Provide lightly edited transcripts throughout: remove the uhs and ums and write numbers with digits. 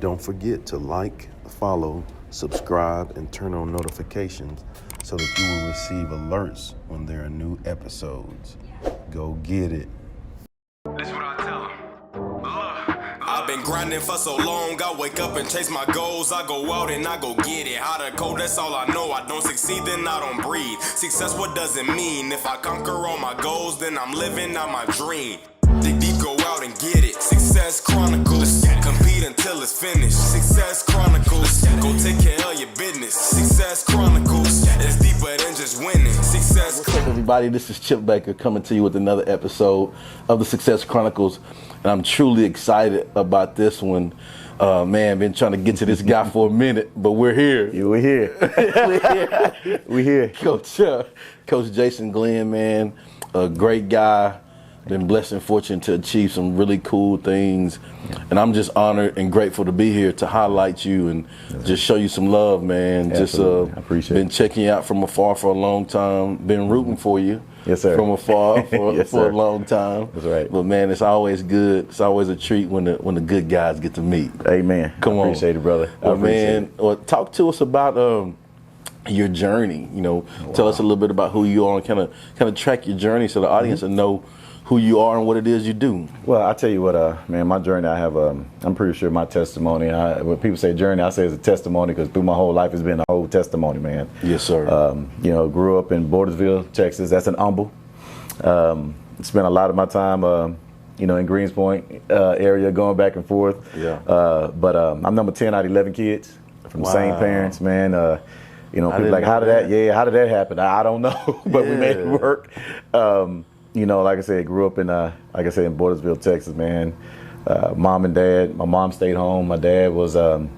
Don't forget to like, follow, subscribe, and turn on notifications so that you will receive alerts when there are new episodes. Go get it. That's what I tell them. I've been grinding for so long, I wake up and chase my goals. I go out and I go get it. How to code, that's all I know. I don't succeed, then I don't breathe. Success, what does it mean? If I conquer all my goals, then I'm living out my dream. Dig deep, go out and get it. Success Chronicles. Compete until it's finished. Success Chronicles. Go take care of your business. Success Chronicles. It's deeper than just winning. Success. What's up, everybody? This is Chip Baker coming to you with another episode of the Success Chronicles, and I'm truly excited about this one. Man, been trying to get to this guy for a minute, but we're here. Yeah, we're here. We're here. Coach Jason Glenn, man, a great guy. Been blessed and fortunate to achieve some really cool things, and I'm just honored and grateful to be here to highlight you and just show you some love, man. Absolutely. Just I appreciate been it. checking you out from afar for a long time. Been rooting for you. Yes, sir. From afar for, Yes, for sir. a long time. That's right. But man, it's always good. It's always a treat when the good guys get to meet. Amen. Come on. Appreciate it, brother. Well, man, talk to us about your journey. You know, tell us a little bit about who you are and kind of track your journey so the audience will know who you are and what it is you do. Well, I tell you what, man, my journey, I have, I'm pretty sure my testimony, when people say journey, I say it's a testimony because through my whole life it's been a whole testimony, man. Yes, sir. You know, grew up in Bordersville, Texas. That's an humble. Spent a lot of my time, you know, in Greenspoint area, going back and forth. Yeah. But I'm number 10 out of 11 kids from the same parents, man. You know, people like, how did that happen? I don't know, but we made it work. You know, like I said, grew up in, like I said, in Bordersville, Texas, man. Mom and dad, my mom stayed home. My dad was, you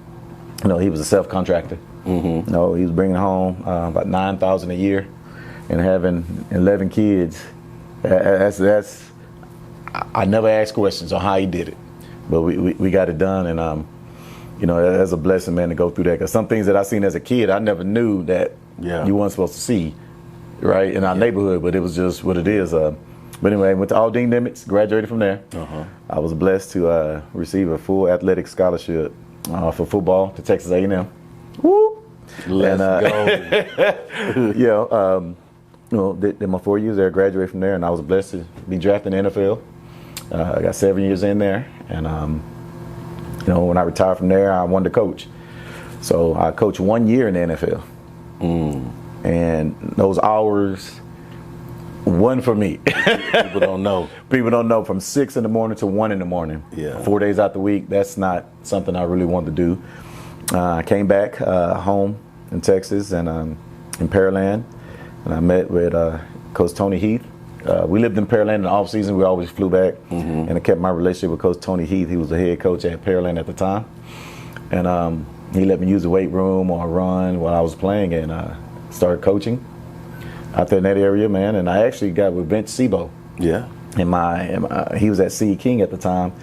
know, he was a self-contractor. You know, he was bringing home about $9,000 a year and having 11 kids. That's I never asked questions on how he did it, but we got it done, and you know, that's a blessing, man, to go through that. Because some things that I seen as a kid, I never knew that you weren't supposed to see, right, in our neighborhood, but it was just what it is. But anyway, I went to Aldine Nimitz, graduated from there. I was blessed to receive a full athletic scholarship for football to Texas A&M. Woo! Let's go. Yeah. You know, did my 4 years there, graduated from there, and I was blessed to be drafted in the NFL. I got 7 years in there, and you know, when I retired from there, I wanted to coach. So I coached 1 year in the NFL, and those hours, one for me. People don't know. People don't know, from 6 in the morning to 1 in the morning. Yeah. 4 days out the week. That's not something I really wanted to do. I came back home in Texas and in Pearland. And I met with Coach Tony Heath. We lived in Pearland in the off season. We always flew back, and I kept my relationship with Coach Tony Heath. He was the head coach at Pearland at the time, and he let me use the weight room or run while I was playing, and started coaching out there in that area, man. And I actually got with Vince Sebo. Yeah. He was at CE King at the time,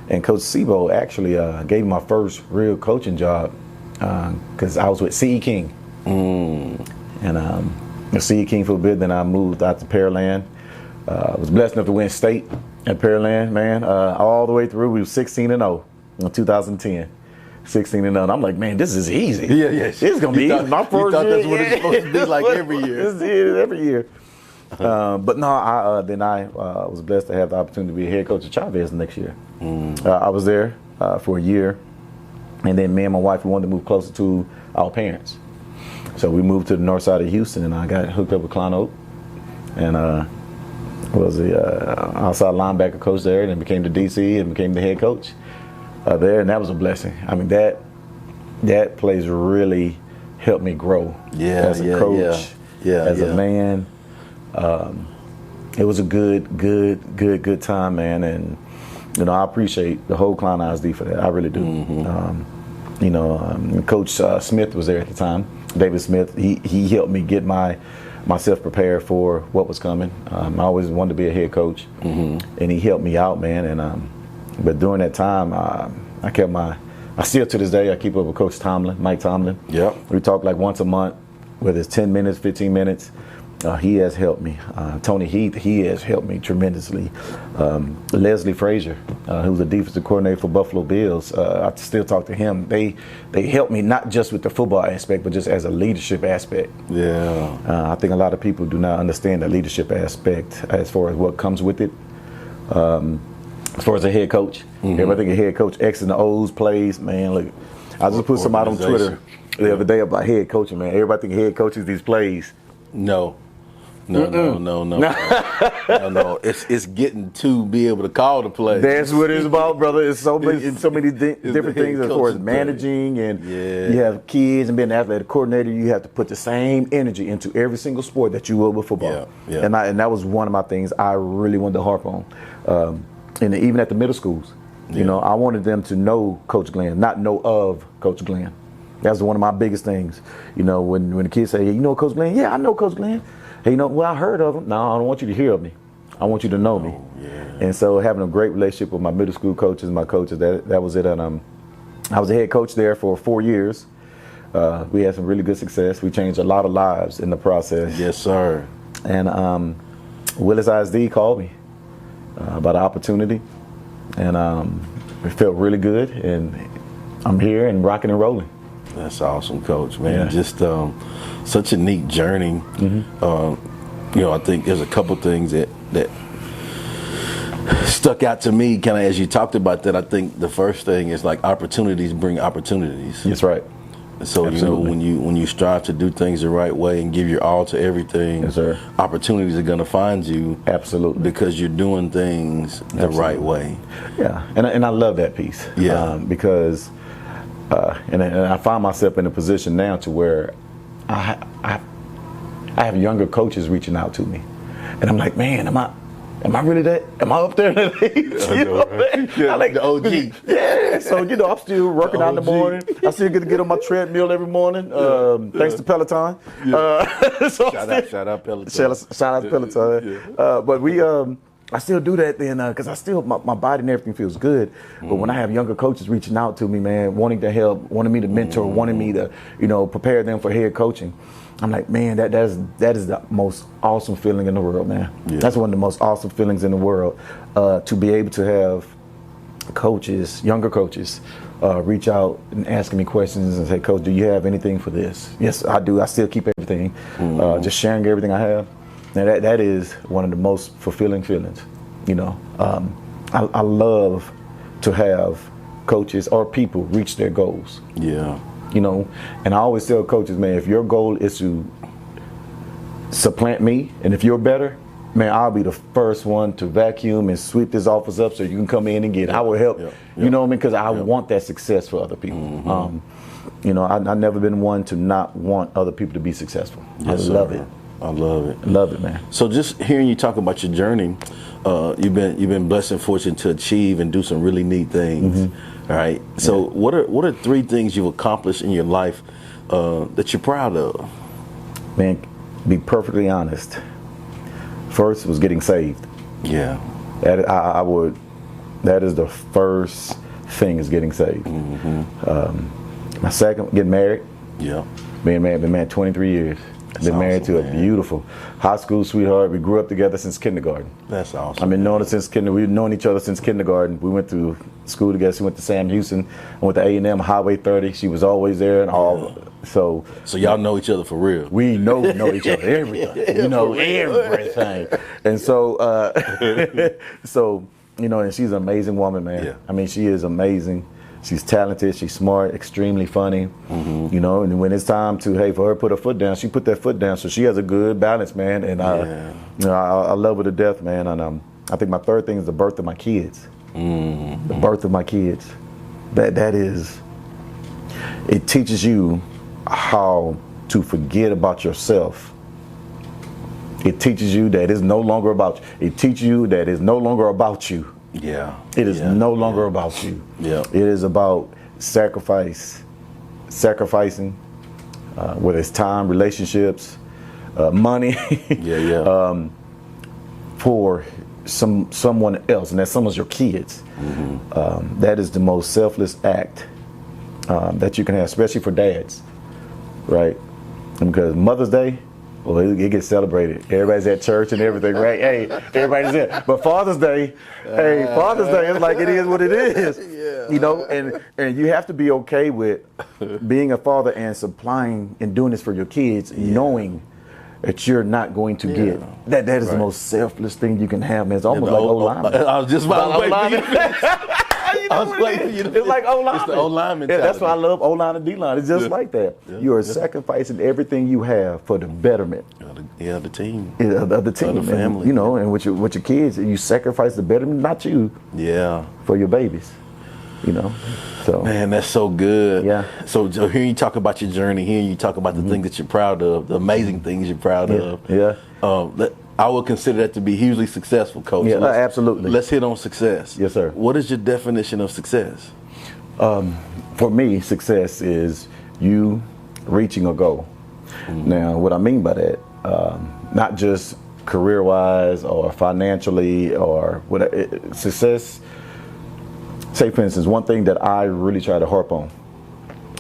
and Coach Sebo actually gave me my first real coaching job because I was with CE King, and. CE King for a bit, then I moved out to Pearland. I was blessed enough to win state at Pearland, man. All the way through, we were 16-0 in 2010. 16-0. I'm like, man, this is easy. Yeah. This is gonna be easy. My first year. That's what it's supposed to be like every year. This is every year. But no, I was blessed to have the opportunity to be a head coach at Chavez next year. I was there for a year, and then me and my wife, we wanted to move closer to our parents. So we moved to the north side of Houston, and I got hooked up with Klein Oak, and was the outside linebacker coach there, and then became the DC and became the head coach there, and that was a blessing. I mean, that place really helped me grow as a coach, as a man. It was a good time, man, and you know, I appreciate the whole Klein ISD for that. I really do. You know, Coach Smith was there at the time. David Smith, he helped me get myself prepared for what was coming. I always wanted to be a head coach, and he helped me out, man. And but during that time, I still to this day, I keep up with Coach Tomlin, Mike Tomlin. Yep. We talk like once a month, whether it's 10 minutes, 15 minutes. He has helped me. Tony Heath, he has helped me tremendously. Leslie Frazier, who's the defensive coordinator for Buffalo Bills, I still talk to him. They helped me not just with the football aspect, but just as a leadership aspect. Yeah. I think a lot of people do not understand the leadership aspect as far as what comes with it. As far as a head coach, everybody think a head coach X and the O's plays. Man, look, I just put somebody on Twitter the other day about head coaching. Man, everybody think head coaches these plays. No. It's getting to be able to call the play. That's what it's about, brother. It's so many different things as far as managing, and you have kids and being an athletic coordinator. You have to put the same energy into every single sport that you will with football. Yeah. And that was one of my things I really wanted to harp on. And even at the middle schools, you know, I wanted them to know Coach Glenn, not know of Coach Glenn. That's one of my biggest things. You know, when the kids say, hey, you know Coach Glenn? Yeah, I know Coach Glenn. Hey, you know, well, I heard of him. No, I don't want you to hear of me. I want you to know me. Yeah. And so having a great relationship with my middle school coaches, my coaches, that was it. And I was a head coach there for 4 years. We had some really good success. We changed a lot of lives in the process. Yes, sir. And Willis ISD called me about an opportunity. And it felt really good. And I'm here and rocking and rolling. That's awesome, Coach, man. Yeah. Just such a neat journey. You know, I think there's a couple things that stuck out to me kind of as you talked about that. I think the first thing is like opportunities bring opportunities. That's right. So, Absolutely. you know, when you strive to do things the right way and give your all to everything, Yes, sir. opportunities are going to find you. Absolutely. Because you're doing things the right way. Yeah, and I love that piece. Yeah. Because and I find myself in a position now to where I have younger coaches reaching out to me, and I'm like, man, am I really that? Am I up there in the age? You know, right? Yeah, I like the OG. Yeah. So you know, I'm still working out in the morning. I still get on my treadmill every morning. Thanks to Peloton. So Shout out Peloton. Shout out to Peloton. But I still do that then because I still my body and everything feels good. But when I have younger coaches reaching out to me, man, wanting to help, wanting me to mentor, wanting me to, you know, prepare them for head coaching, I'm like, man, that is the most awesome feeling in the world, man. Yeah. That's one of the most awesome feelings in the world, to be able to have coaches, younger coaches, reach out and asking me questions and say, Coach, do you have anything for this? Yes, I do. I still keep everything, just sharing everything I have. Now that is one of the most fulfilling feelings, you know. I love to have coaches or people reach their goals. Yeah. You know, and I always tell coaches, man, if your goal is to supplant me, and if you're better, man, I'll be the first one to vacuum and sweep this office up so you can come in and get it. I will help. You know what I mean? Because I want that success for other people. You know, I've never been one to not want other people to be successful. Yes, I love sir. it. I love it. Love it, man. So just hearing you talk about your journey, you've been blessed and fortunate to achieve and do some really neat things. All right. So what are 3 things you've accomplished in your life that you're proud of? Man, be perfectly honest. First was getting saved. Yeah. That is the first thing, is getting saved. My second, getting married. Yeah. Been married 23 years. Been married to a beautiful high school sweetheart. We grew up together since kindergarten. That's awesome. I've been knowing her since kindergarten. We've known each other since kindergarten. We went through school together. She went to Sam Houston. I went to A&M, Highway 30. She was always there and all. So y'all know each other for real. we know each other, everything. You know, everything. And so, so, you know, and she's an amazing woman, man. Yeah. I mean, she is amazing. She's talented, she's smart, extremely funny, you know, and when it's time for her to put her foot down, she put that foot down, so she has a good balance, man, and you know, I love her to death, man, and I think my third thing is the birth of my kids. The birth of my kids. That is, it teaches you how to forget about yourself. It teaches you that it's no longer about you. It teaches you that it's no longer about you. Yeah. It is no longer about you. Yeah. It is about sacrificing, whether it's time, relationships, money, for someone else, and that someone's your kids. That is the most selfless act that you can have, especially for dads, right? And because Mother's Day, Well, it gets celebrated. Everybody's at church and everything, right? Hey, everybody's there. But Father's Day, Father's Day is like it is what it is. You know, and you have to be okay with being a father and supplying and doing this for your kids, knowing that you're not going to get. That is the most selfless thing you can have, man. It's almost like O-lineman. I was just about to wait for you. I was waiting for you to It's like O-lineman. It's the O-lineman. Yeah, that's why I love O-line and D-line. It's just like that. You are sacrificing everything you have for the betterment. The team. Of the team, the family. You know, and with your kids, you sacrifice the betterment, not you. Yeah. For your babies. You know, so man, that's so good. Yeah. So hearing you talk about your journey, hearing you talk about the things that you're proud of, the amazing things you're proud of. Yeah. I would consider that to be hugely successful, Coach. Yeah, absolutely. Let's hit on success. Yes, sir. What is your definition of success? For me, success is you reaching a goal. Now, what I mean by that, not just career-wise or financially or success. Say, for instance, one thing that I really try to harp on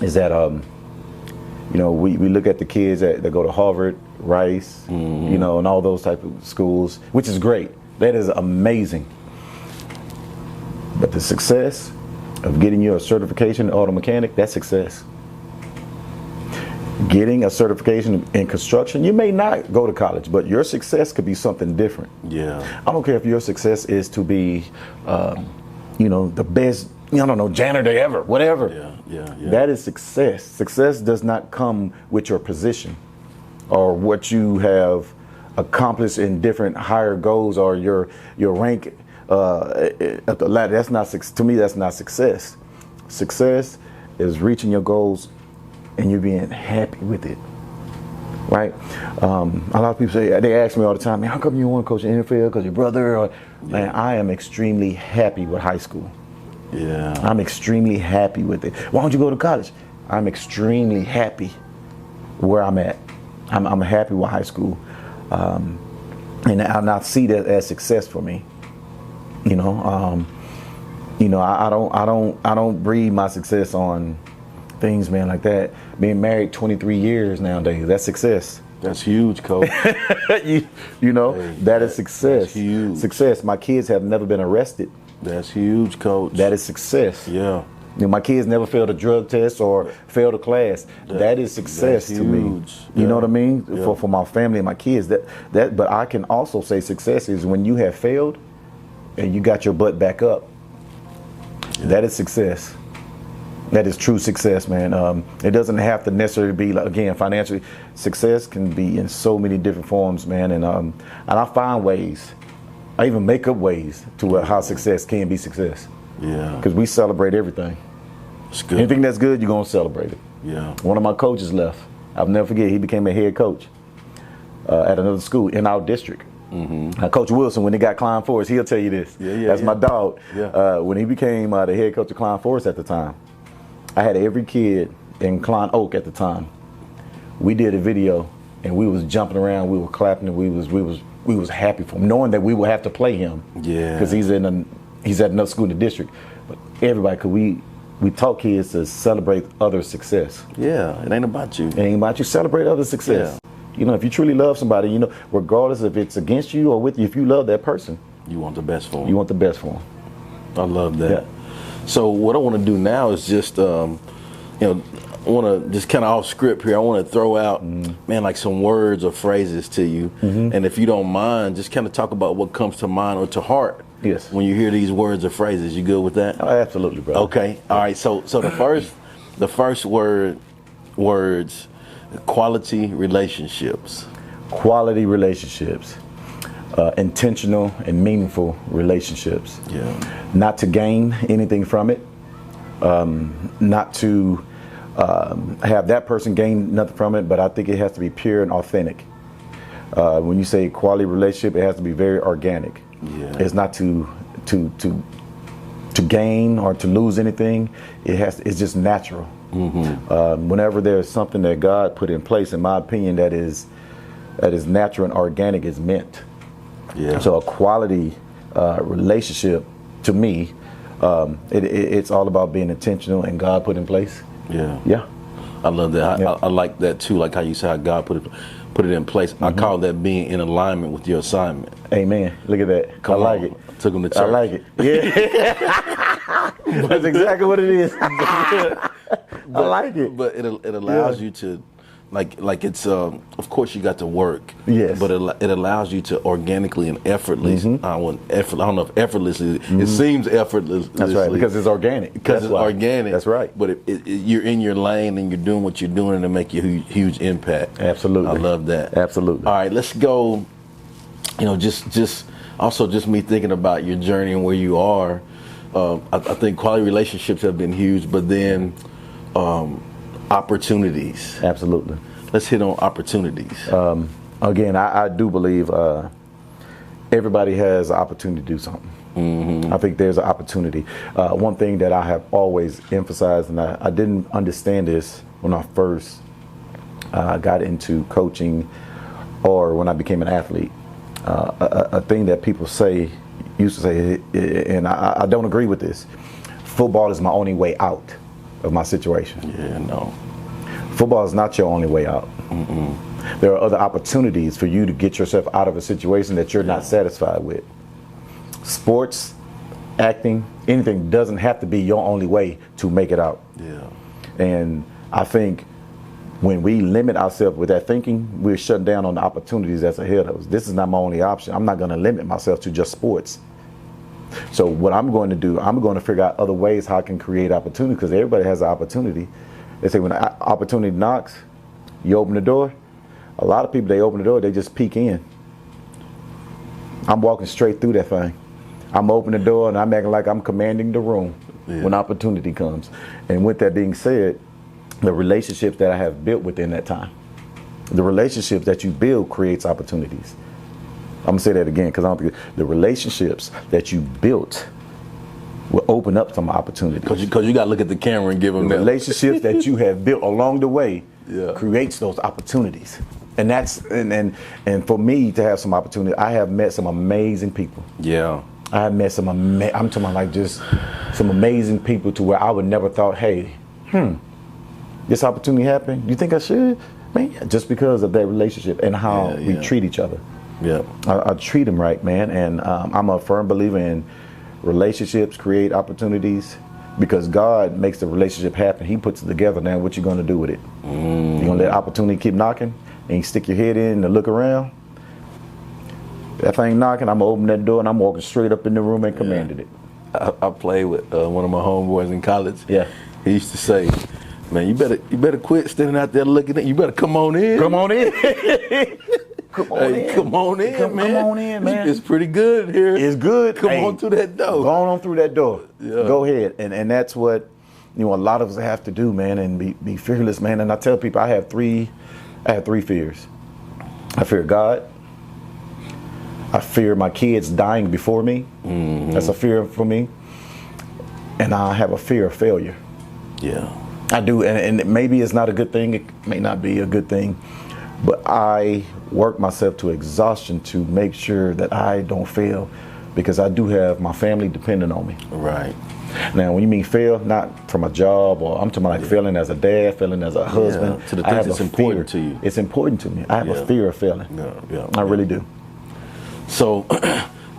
is that, you know, we look at the kids that go to Harvard, Rice, you know, and all those type of schools, which is great. That is amazing. But the success of getting you a certification in auto mechanic, that's success. Getting a certification in construction, you may not go to college, but your success could be something different. Yeah. I don't care if your success is to be, you know, the best, I don't know, janitor ever, whatever. Yeah. That is success. Success does not come with your position or what you have accomplished in different higher goals or your rank at the ladder. That's not, to me, that's not success. Success is reaching your goals and you being happy with it. Right? A lot of people say, they ask me all the time, man, how come you want to coach in the NFL? Because your brother? Or, man, I am extremely happy with high school. Yeah. I'm extremely happy with it. Why don't you go to college? I'm extremely happy where I'm at. I'm happy with high school. And I see that as success for me. You know, I don't breed my success on things, man, like that. Being married 23 years nowadays, that's success. That's huge, Coach. you know, that is success. That's huge. Success. My kids have never been arrested. That's huge, Coach. That is success. Yeah. You know, my kids never failed a drug test or failed a class. That is success to me. You know what I mean? Yeah. For my family and my kids. But I can also say success is when you have failed and you got your butt back up. Yeah. That is success. That is true success, man. It doesn't have to necessarily be, like, again, financially. Success can be in so many different forms, man. And I find ways. I even make up ways to how success can be success. Yeah. Because we celebrate everything. It's good. Anything that's good, you're going to celebrate it. Yeah. One of my coaches left. I'll never forget, he became a head coach at another school in our district. Coach Wilson, when he got Klein Forest, he'll tell you this. That's my dog. Yeah. When he became the head coach of Klein Forest at the time, I had every kid in Klein Oak at the time. We did a video, and we was jumping around, we were clapping, and we was happy for him, knowing that we would have to play him. Yeah. Because he's at another school in the district. But everybody, we taught kids to celebrate other success. Yeah, it ain't about you. It ain't about you. Celebrate other success. You know, if you truly love somebody, you know, regardless if it's against you or with you, if you love that person, You want the best for them. you want the best for them. I love that. Yeah. So what I want to do now is just, I want to just kind of off script here. I want to throw out, man, like some words or phrases to you. And if you don't mind, just kind of talk about what comes to mind or to heart. Yes. When you hear these words or phrases, you good with that? Oh, absolutely, brother. Okay. All right. So the first words, quality relationships. Quality relationships. Intentional and meaningful relationships. Yeah. Not to gain anything from it. Not to have that person gain nothing from it, but I think it has to be pure and authentic. When you say quality relationship, it has to be very organic. Yeah. It's not to gain or to lose anything. It's just natural. Whenever there's something that God put in place, in my opinion, that is natural and organic, is meant. Yeah. So a quality relationship, to me, it's all about being intentional and God put in place. Yeah. Yeah. I love that. I like that too. Like how you say how God put it in place. I call that being in alignment with your assignment. Amen. Look at that. I like it. Took him to church. I like it. Yeah. That's exactly what it is. I like it. But it allows you to, like it's of course you got to work. Yes. But it allows you to organically and effortlessly. I don't know if effortlessly. It seems effortless. That's right. Because it's organic. Because it's organic. That's right. But you're in your lane and you're doing what you're doing, and it make you huge impact. Absolutely. I love that. Absolutely. All right, let's go. You know, just me thinking about your journey and where you are. I think quality relationships have been huge, but then opportunities. Absolutely. Let's hit on opportunities. Again, I do believe everybody has an opportunity to do something. I think there's an opportunity. One thing that I have always emphasized, and I didn't understand this when I first got into coaching or when I became an athlete. A thing that people used to say, and I don't agree with this. Football is my only way out of my situation. Yeah, no. Football is not your only way out. There are other opportunities for you to get yourself out of a situation that you're not satisfied with. Sports, acting, anything doesn't have to be your only way to make it out. Yeah. And I think when we limit ourselves with that thinking, we're shutting down on the opportunities that's ahead of us. This is not my only option. I'm not going to limit myself to just sports. So what I'm going to do, I'm going to figure out other ways how I can create opportunity, because everybody has an opportunity. They say when an opportunity knocks, you open the door. A lot of people, they open the door, they just peek in. I'm walking straight through that thing. I'm opening the door and I'm acting like I'm commanding the room when opportunity comes. And with that being said, the relationships that I have built within that time, the relationships that you build creates opportunities. I'm gonna say that again because I don't think the relationships that you built will open up some opportunities. Because you got to look at the camera and give them The that. relationships that you have built along the way creates those opportunities. And that's and for me to have some opportunity, I have met some amazing people. Yeah. I have met some I'm talking about like just some amazing people to where I would never thought, hey, this opportunity happened. You think I should? Man, yeah, just because of that relationship and how we treat each other. Yeah. I treat them right, man. And I'm a firm believer in relationships create opportunities because God makes the relationship happen. He puts it together. Now, what you going to do with it? You going to let opportunity keep knocking and you stick your head in and look around? That thing knocking, I'm going to open that door and I'm walking straight up in the room and commanded it. I played with one of my homeboys in college. Yeah. He used to say, man, you better quit standing out there looking at. You better come on in. Come on in. Come on in. Come on in, man. Come on in, man. It's pretty good here. It's good. Come on through that door. Go on through that door. Yeah. Go ahead. And that's what a lot of us have to do, man, and be fearless, man. And I tell people I have three fears. I fear God. I fear my kids dying before me. That's a fear for me. And I have a fear of failure. Yeah. I do, and maybe it's not a good thing. It may not be a good thing, but I work myself to exhaustion to make sure that I don't fail, because I do have my family dependent on me. Right. Now, when you mean fail, not from a job, or I'm talking about like failing as a dad, failing as a husband. To the I things have that's a important fear. to you. It's important to me. I have a fear of failing. I really do. So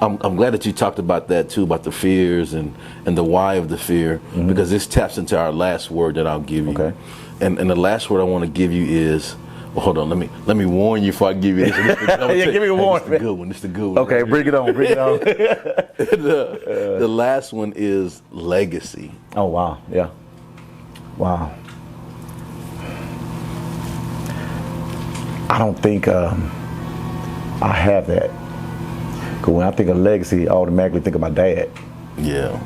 I'm glad that you talked about that too, about the fears and the why of the fear, because this taps into our last word that I'll give you. Okay. And the last word I want to give you is, well, hold on, let me warn you before I give you this. Yeah, give me a warning. It's the good one. It's the good one. Okay, bring it on. Bring it on. The last one is legacy. Oh, wow. Yeah. Wow. I don't think I have that. Because when I think of legacy, I automatically think of my dad. Yeah.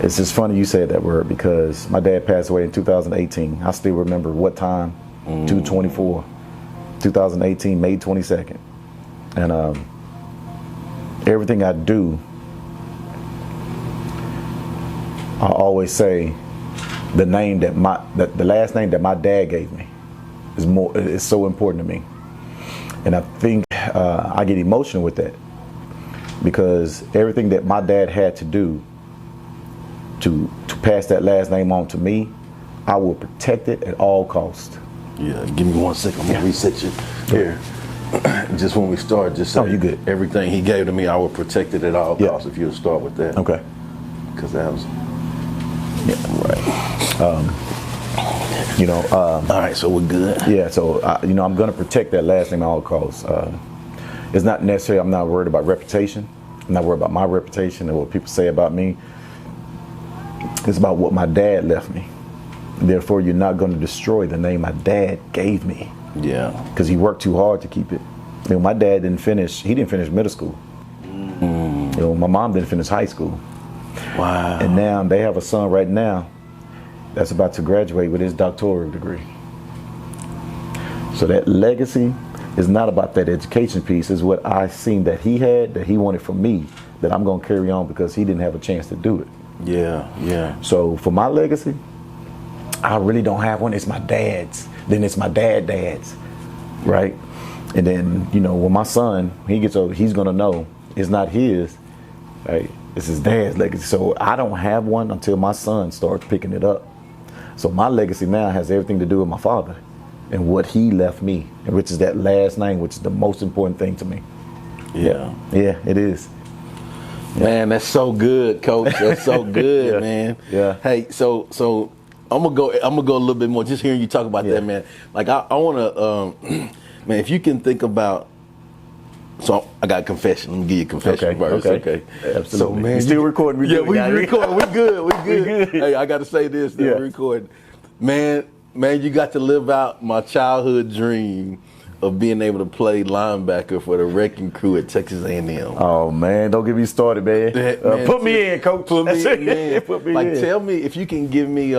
It's just funny you said that word, because my dad passed away in 2018. I still remember what time, 2/24, 2018, May 22nd. And everything I do, I always say the name that the last name that my dad gave me is so important to me. And I think I get emotional with that, because everything that my dad had to do to pass that last name on to me I will protect it at all costs. Yeah, give me 1 second. I'm gonna reset you here. Just when we start, just say you good. Everything he gave to me, I will protect it at all costs. If you'll start with that. Okay. Because that was right. All right, so we're good. Yeah. So I'm going to protect that last name at all costs. It's not necessarily. I'm not worried about reputation. I'm not worried about my reputation and what people say about me. It's about what my dad left me. Therefore, you're not going to destroy the name my dad gave me. Yeah. Because he worked too hard to keep it. My dad didn't finish. He didn't finish middle school. My mom didn't finish high school. Wow. And now they have a son right now that's about to graduate with his doctoral degree. So that legacy is not about that education piece. It's what I seen that he had, that he wanted from me, that I'm going to carry on because he didn't have a chance to do it. Yeah. So for my legacy, I really don't have one. It's my dad's. Then it's my dad's, right? And then, when my son, he gets older, he's going to know it's not his, right? It's his dad's legacy. So I don't have one until my son starts picking it up. So my legacy now has everything to do with my father and what he left me, and which is that last name, which is the most important thing to me. Yeah, it is. Man, that's so good, Coach. That's so good, man. Yeah. Hey, so I'm gonna go a little bit more. Just hearing you talk about that, man. Like I want to, man. If you can think about. So I got a confession. Let me give you a confession first. Okay. Absolutely. So man, you still recording? We recording. We good. We good. Hey, I got to say this. We're recording. Man, you got to live out my childhood dream of being able to play linebacker for the wrecking crew at Texas A&M. Oh man, don't get me started, man. Man, put me in, Coach. Put me in. Put me in. Tell me if you can give me.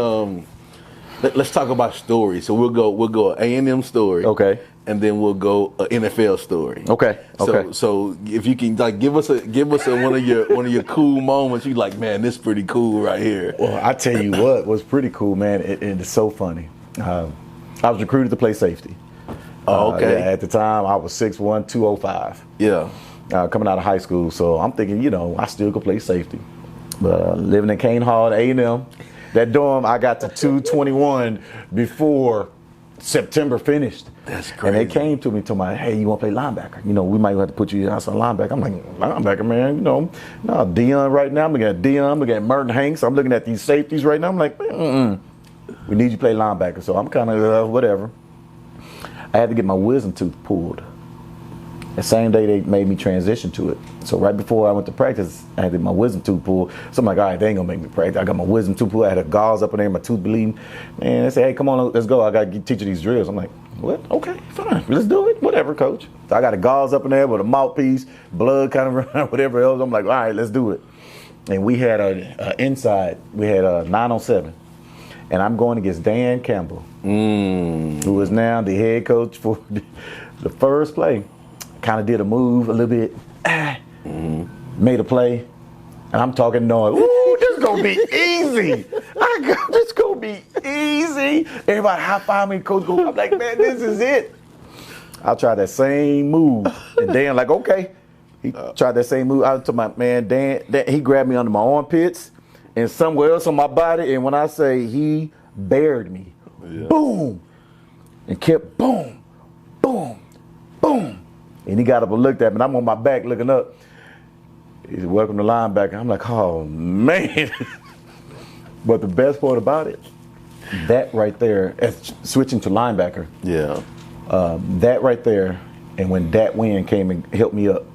Let's talk about stories. So we'll go A&M story. Okay. And then we'll go NFL story. Okay. So if you can give us one of your cool moments, you like, man, this is pretty cool right here. Well, I tell you what was pretty cool, man. It's so funny. I was recruited to play safety. Okay. At the time, I was 6'1", 205. Yeah. Coming out of high school, so I'm thinking, I still could play safety. But living in Kane Hall at A&M, that dorm, I got to 221 before September finished. That's crazy. And they came to me and told me, hey, you want to play linebacker? We might have to put you outside linebacker. I'm like, linebacker, man, no, Dion right now. I'm looking at Dion, I'm looking at Merton Hanks. I'm looking at these safeties right now. I'm like, we need you to play linebacker. So I'm kind of whatever. I had to get my wisdom tooth pulled. The same day they made me transition to it. So right before I went to practice, I had to get my wisdom tooth pulled. So I'm like, all right, they ain't gonna make me practice. I got my wisdom tooth pulled. I had a gauze up in there, my tooth bleeding. Man, they said, hey, come on, let's go. I gotta teach you these drills. I'm like, what? Okay, fine, let's do it. Whatever, coach. So I got a gauze up in there with a mouthpiece, blood kind of running, whatever else. I'm like, all right, let's do it. And we had inside, we had a 907. And I'm going against Dan Campbell, who is now the head coach for the first play. Kind of did a move a little bit, made a play, and I'm talking noise. Ooh, this is gonna be easy. This gonna be easy. Everybody high five me, coach. I'm like, man, this is it. I'll try that same move, and Dan like, okay. He tried that same move. I told my man Dan, he grabbed me under my armpits and somewhere else on my body, and when I say he bared me, boom, and kept boom, boom, boom. And he got up and looked at me, and I'm on my back looking up. He said, welcome to linebacker. I'm like, oh, man. But the best part about it, that right there, switching to linebacker. Yeah. That right there, and when that win came and helped me up,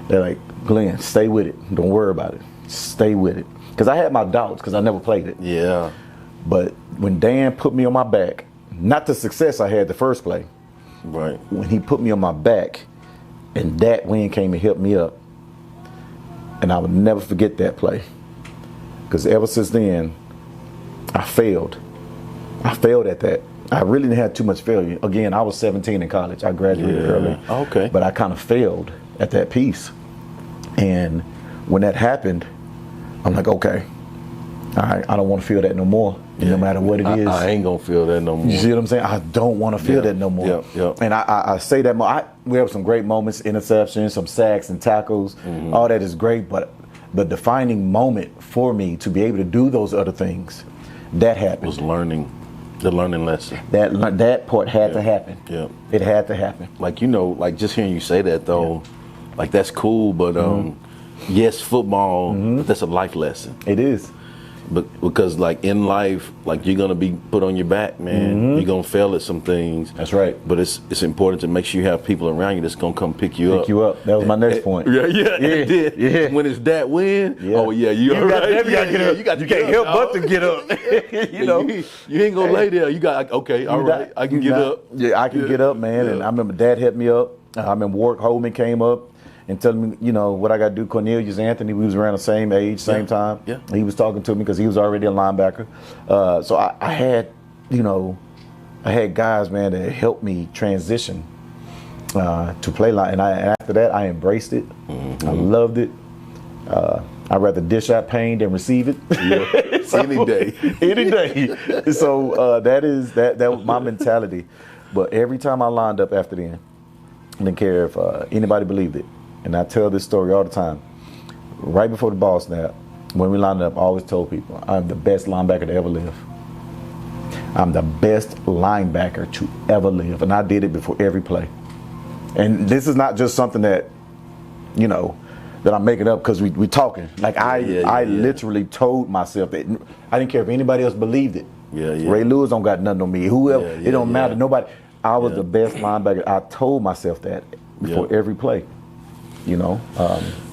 they're like, Glenn, stay with it. Don't worry about it. Stay with it. Because I had my doubts because I never played it. Yeah. But when Dan put me on my back, not the success I had the first play, right. When he put me on my back and that win came and helped me up, and I would never forget that play. Because ever since then, I failed. I failed at that. I really didn't have too much failure. Again, I was 17 in college. I graduated early. Okay. But I kind of failed at that piece. And when that happened, I'm like, okay, all right, I don't want to feel that no more. No matter what it is. I ain't going to feel that no more. You see what I'm saying? I don't want to feel that no more. Yep. And I say that more. We have some great moments, interceptions, some sacks and tackles. All that is great. But the defining moment for me to be able to do those other things that happened. Was learning, the learning lesson. That part had to happen. Yeah. It had to happen. Like, you know, like just hearing you say that though, like that's cool, but yes, football, but that's a life lesson. It is. But because like in life, like you're gonna be put on your back, man. You're gonna fail at some things. That's right. But it's important to make sure you have people around you that's gonna come pick you up. Pick you up. That was my next point. Yeah. When it's that win, oh yeah, you gotta get up. You can't help but to get up. You know, you ain't gonna lay there. You got all right. I can get up. Yeah, I can get up, man. And I remember Dad helped me up. I remember Warwick Holman came up and telling me, you know, what I got to do. Cornelius Anthony, we was around the same age, same time. Yeah. He was talking to me because he was already a linebacker. So I had, you know, I had guys, man, that helped me transition to play line. And after that, I embraced it. I loved it. I'd rather dish out pain than receive it. Yeah. So, any day. Any day. So that was my mentality. But every time I lined up after then, I didn't care if anybody believed it. And I tell this story all the time. Right before the ball snap, when we lined up, I always told people, I'm the best linebacker to ever live. I'm the best linebacker to ever live. And I did it before every play. And this is not just something that, you know, that I'm making up because we talking. Like I literally told myself that I didn't care if anybody else believed it. Ray Lewis don't got nothing on me. Whoever, it don't matter. Nobody. I was the best linebacker. I told myself that before every play. You know,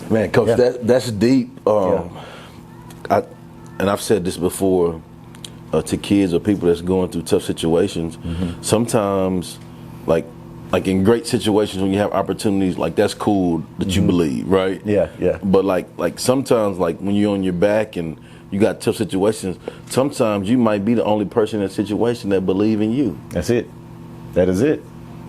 man, Coach, that's deep. And I've said this before to kids or people that's going through tough situations. Sometimes, like in great situations when you have opportunities, like that's cool that you believe, right? Yeah. But like sometimes, like when you're on your back and you got tough situations, sometimes you might be the only person in that situation that believe in you. That's it. That is it.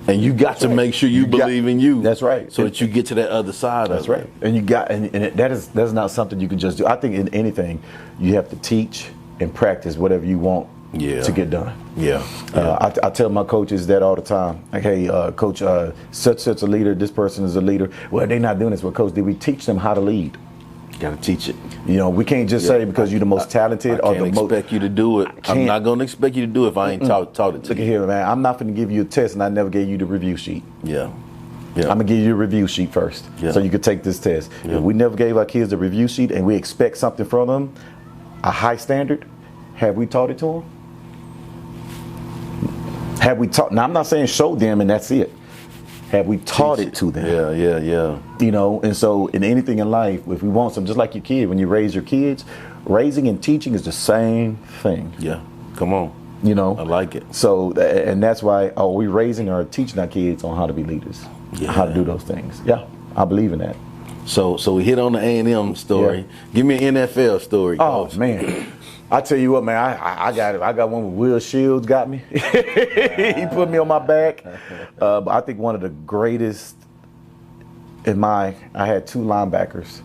And you got to make sure you believe in you. That's right. So that you get to that other side of it. That's right. And you got, that's not something you can just do. I think in anything, you have to teach and practice whatever you want to get done. I tell my coaches that all the time. Like, hey, coach, such a leader, this person is a leader. Well, they're not doing this. Well, coach, did we teach them how to lead? Got to teach it. You know, we can't just say because you're the most talented or the most. I can't expect you to do it. I'm not going to expect you to do it if I ain't taught it to you. Look at here, man. I'm not going to give you a test and I never gave you the review sheet. Yeah. I'm going to give you a review sheet first so you could take this test. If we never gave our kids a review sheet and we expect something from them, a high standard, have we taught it to them? Have we taught? Now, I'm not saying show them and that's it. Have we taught it to them? Yeah. You know, and so in anything in life, if we want some, just like your kid, when you raise your kids, raising and teaching is the same thing. Yeah, come on. You know? I like it. So, and that's why, we raising or teaching our kids on how to be leaders, how to do those things. Yeah, I believe in that. So we hit on the A&M story. Yeah. Give me an NFL story. Oh, man. I tell you what, man, I got it. I got one with Will Shields got me. He put me on my back. But I think one of the greatest I had two linebackers.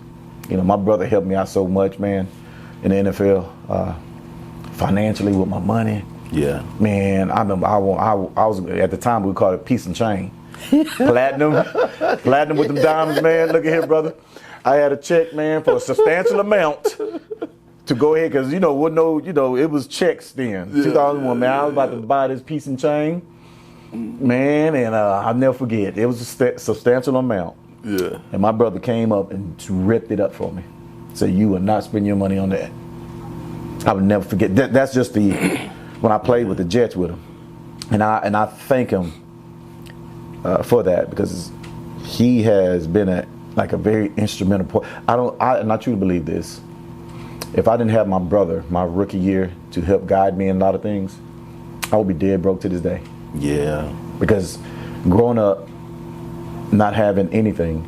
You know, my brother helped me out so much, man, in the NFL, financially with my money. Yeah. Man, I remember I was, at the time we called it piece and chain. Platinum with them diamonds, man. Look at here, brother. I had a check, man, for a substantial amount. To go ahead, because it was checks then. 2001, man. I was about to buy this piece and chain, man, and I'll never forget. It was a substantial amount. Yeah. And my brother came up and ripped it up for me. Said, "You will not spend your money on that." I would never forget. That's just when I played with the Jets with him, and I thank him for that because he has been a very instrumental part. And I truly believe this. If I didn't have my brother, my rookie year, to help guide me in a lot of things, I would be dead broke to this day. Yeah. Because growing up, not having anything,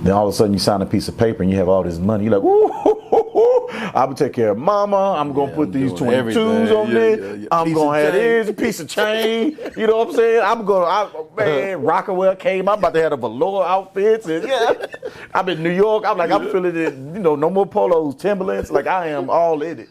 then all of a sudden you sign a piece of paper and you have all this money. You're like, ooh, I'm going to take care of mama. I'm going to put these 22s on there. I'm going to have this, a piece of chain. You know what I'm saying? Man, Rockaway came. I'm about to have the velour outfits. And I'm in New York. I'm feeling it, no more polos, Timberlands. Like I am all in it.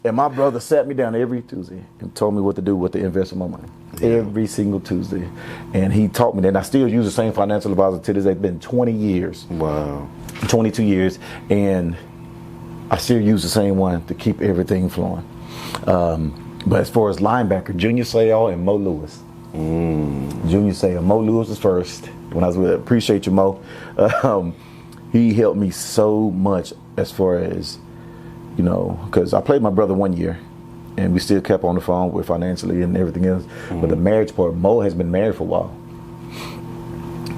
And my brother sat me down every Tuesday and told me what to do, what to invest in my money. Every single Tuesday. And he taught me that. And I still use the same financial advisor to this day. It's been 20 years. Wow. 22 years. And I still use the same one to keep everything flowing. But as far as linebacker, Junior Seau and Mo Lewis. Junior Seau, Mo Lewis was first. When I was with, appreciate you, Mo. He helped me so much as far as, you know, because I played my brother 1 year, and we still kept on the phone with financially and everything else. But the marriage part, Mo has been married for a while,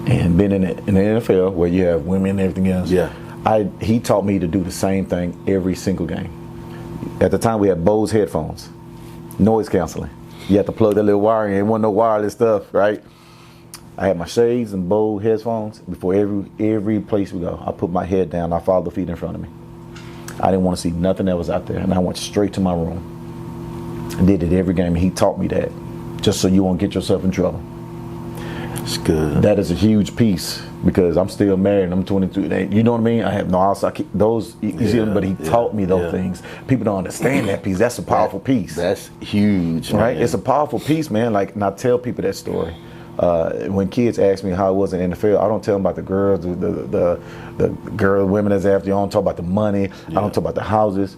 and been in the NFL where you have women and everything else. Yeah. He taught me to do the same thing every single game. At the time, we had Bose headphones, noise canceling. You had to plug that little wire in. There wasn't no wireless stuff, right? I had my shades and Bose headphones. Before every place we go, I put my head down. I followed the feet in front of me. I didn't want to see nothing that was out there, and I went straight to my room. I did it every game, and he taught me that, just so you won't get yourself in trouble. It's good. That is a huge piece, because I'm still married and I'm 22. You know what I mean? I have no outside those, but he taught me those things. People don't understand that piece. That's a powerful piece. That's huge, right? man. It's a powerful piece, man. Like, and I tell people that story. When kids ask me how it was in the NFL, I don't tell them about the girls, the girl, women that's after you. I don't talk about the money. I don't talk about the houses.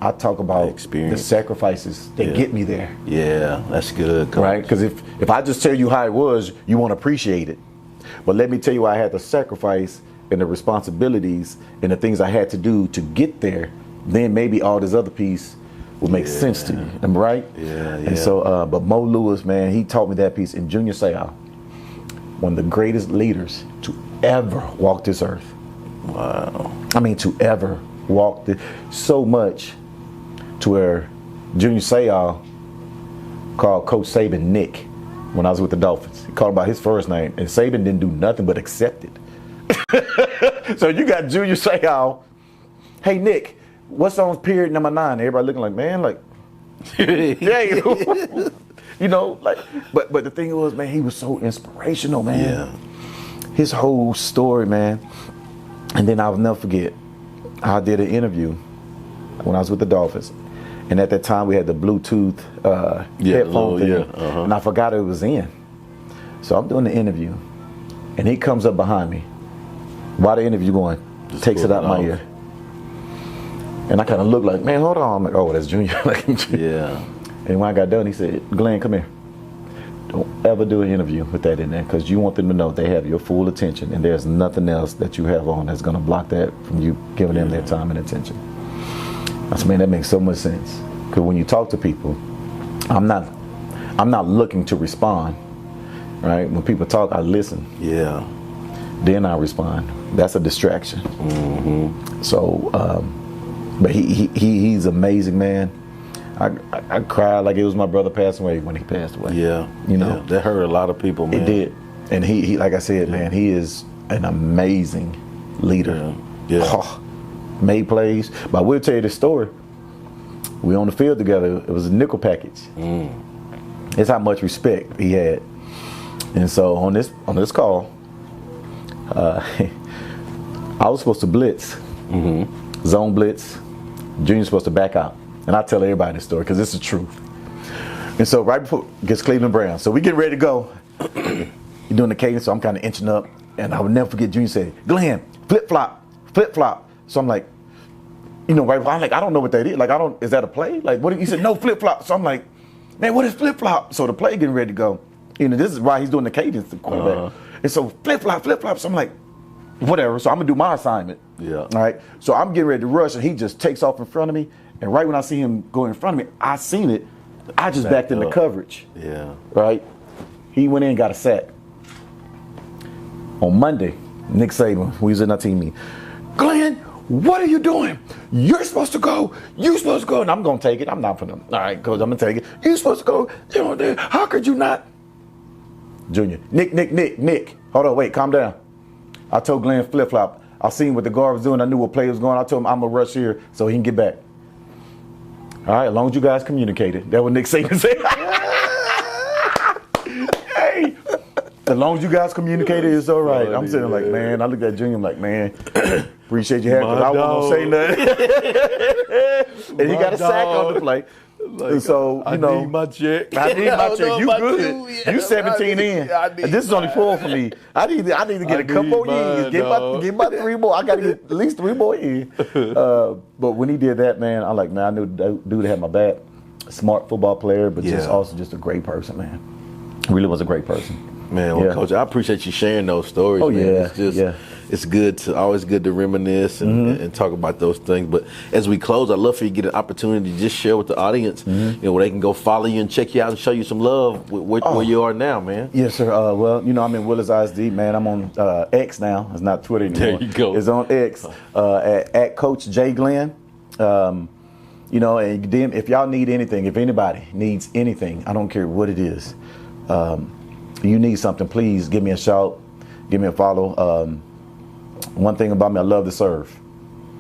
I talk about the sacrifices that get me there. Yeah, that's good, Coach. Right? Because if I just tell you how it was, you won't appreciate it. But let me tell you, I had to sacrifice and the responsibilities and the things I had to do to get there. Then maybe all this other piece will make sense to you. Am I right? Yeah. And so, but Mo Lewis, man, he taught me that piece. And Junior Seau, one of the greatest leaders to ever walk this earth. Wow. I mean, to ever walk this, so much to where Junior Seau called Coach Saban Nick when I was with the Dolphins. He called him by his first name, and Saban didn't do nothing but accept it. So you got Junior Seau, hey Nick, what's on period number 9? Everybody looking like, man, like, yeah, you know, like, but the thing was, man, he was so inspirational, man. Yeah. His whole story, man. And then I'll never forget, I did an interview when I was with the Dolphins. And at that time, we had the Bluetooth headphone thing, and I forgot it was in. So I'm doing the interview, and he comes up behind me. While the interview going, just takes it out my ear. And I kind of look like, man, hold on. I'm like, oh, that's Junior. Yeah. And when I got done, he said, Glenn, come here. Don't ever do an interview with that in there, because you want them to know they have your full attention, and there's nothing else that you have on that's going to block that from you giving them their time and attention. I said, man, that makes so much sense. Because when you talk to people, I'm not looking to respond, right? When people talk, I listen. Yeah. Then I respond. That's a distraction. Mm-hmm. So, but he's amazing, man. I cried like it was my brother passing away when he passed away. Yeah. You know, yeah. That hurt a lot of people, man. It did. And he like I said, man, he is an amazing leader. Yeah. Oh, made plays. But I will tell you this story. We on the field together. It was a nickel package. That's how much respect he had. And so on this call, I was supposed to blitz, zone blitz. Junior's supposed to back out. And I tell everybody this story because it's the truth. And so right before against Cleveland Browns, so we getting ready to go. You're doing the cadence, so I'm kind of inching up, and I would never forget Junior said, Glenn, flip flop. So I'm like, you know, right? I'm like, I don't know what that is. Like, is that a play? Like, what? He said, no, flip flop. So I'm like, man, what is flip flop? So the play getting ready to go. You know, this is why he's doing the cadence, the quarterback. And so flip flop. So I'm like, whatever. So I'm gonna do my assignment. Yeah. All right. So I'm getting ready to rush, and he just takes off in front of me. And right when I see him go in front of me, I seen it. I just backed into coverage. Yeah. Right. He went in and got a sack. On Monday, Nick Saban, we was in our team meeting. Glenn, what are you doing? You're supposed to go. You're supposed to go. And I'm going to take it. I'm not for them. All right, coach, I'm going to take it. You're supposed to go. You know, how could you not? Junior, Nick. Hold on, wait, calm down. I told Glenn flip-flop. I seen what the guard was doing. I knew what play was going. I told him I'm going to rush here so he can get back. All right, as long as you guys communicated. That's what Nick Saban said. Hey, as long as you guys communicated, it's all right. I'm sitting like, man, I looked at Junior, I'm like, man, appreciate you having me. I wasn't going to say nothing. And he got a sack on the play. Like, and so, you know. I need my check. I need my check. You good. You 17 in. And this is only 4 for me. I need to get a couple more years. Get my 3 more. I got to get at least 3 more in. But when he did that, man, I'm like, man, I knew the dude had my back. smart football player, but just Yeah. also just a great person, man. Really was a great person. Man, well, Yeah. Coach, I appreciate you sharing those stories. Oh, man. yeah, It's just, yeah. it's always good to reminisce and talk about those things. But as we close, I'd love for you to get an opportunity to just share with the audience, you know, where they can go follow you and check you out and show you some love where you are now, man. Yes, sir. Well, you know, I'm in Willis ISD, man. I'm on X now. It's not Twitter anymore. There you go. It's on X at Coach J Glenn. You know, and then if y'all need anything, if anybody needs anything, I don't care what it is. You need something, please give me a shout, give me a follow. One thing about me, I love to serve.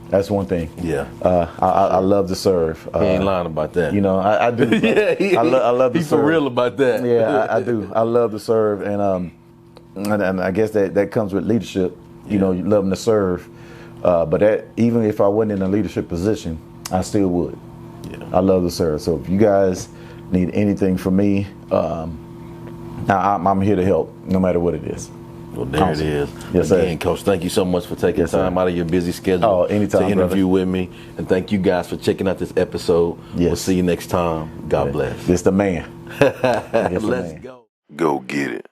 That's one thing. Yeah. I love to serve. He ain't lying about that. You know, I do. I love to He's serve. for real about that. Yeah, I do. I love to serve, and I guess that comes with leadership. You know, you loving to serve. But that, even if I wasn't in a leadership position, I still would. Yeah. I love to serve. So if you guys need anything from me, I'm here to help, no matter what it is. Well, there Awesome. it is. Yes, Again, sir. Coach, thank you so much for taking Yes, sir. time out of your busy schedule Oh, anytime, to interview brother. with me. And thank you guys for checking out this episode. Yes. We'll see you next time. God bless. This the man. Yes, the Let's man. go. Go get it.